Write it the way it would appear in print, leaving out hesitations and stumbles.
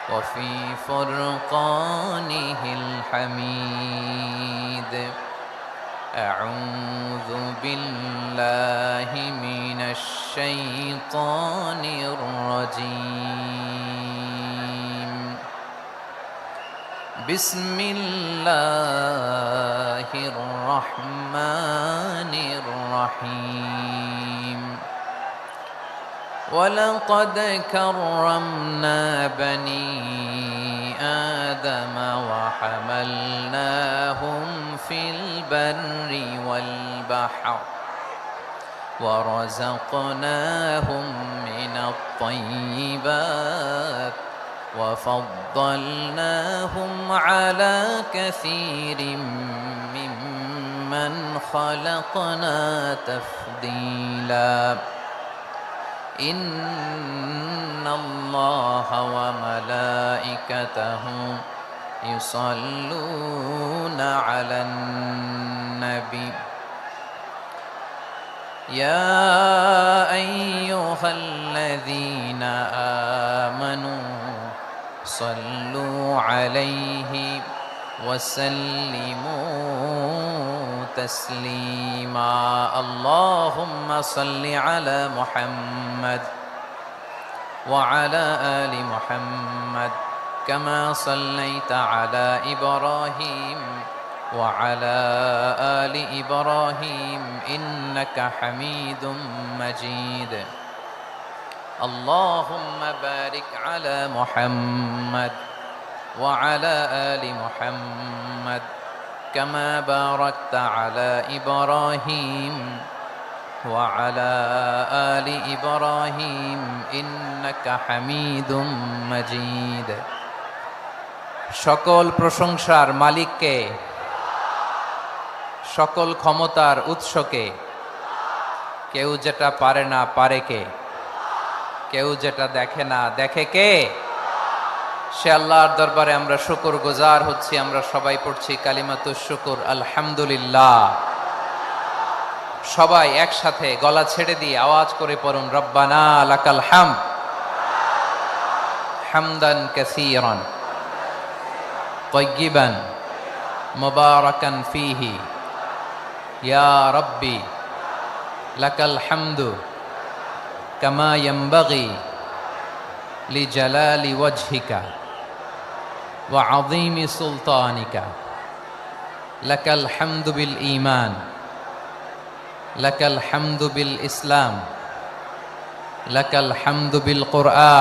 وفي فرقانه الحميد. أعوذ بالله من الشيطان الرجيم. بسم الله الرحمن الرحيم. ولقد كرمنا بني آدم وحملناهم في البر والبحر ورزقناهم من الطيبات وفضلناهم على كثير ممن خلقنا تفضيلا. إن الله وملائكته يصلون على النبي يا أيها الذين آمنوا صلوا عليه وسلموا تسليما. اللهم صل على محمد وعلى آل محمد كما صليت على إبراهيم وعلى آل إبراهيم إنك حميد مجيد. اللهم بارك على محمد وعلى آل محمد كما باركت على إبراهيم وعلى آل إبراهيم إنك حميد مجيد. সকল প্রশংসার মালিককে, সকল ক্ষমতার উৎসকে। কেউ যেটা পারে না পারে কে? কেউ যেটা দেখে না দেখে কে? সে আল্লাহর দরবারে আমরা শুকর গুজার হচ্ছি। আমরা সবাই পড়ছি কালিমাতুশ শুকর, আলহামদুলিল্লাহ। সবাই একসাথে গলা ছেড়ে দিয়ে আওয়াজ করে পড়ুন, রব্বানা লাকাল হামদ হামদান কাসীরান তাইয়িবান মুবারাকান ফীহি ইয়া রাব্বি লাকাল হামদু কামা ইয়ানবাগি লিজালালি ওয়াজহিকা ওয়া আযীমি সুলতানিকা। লাকাল হামদু বিল ঈমান, লাকাল হামদু বিল ইসলাম, লাকাল হামদু বিল কুরআন।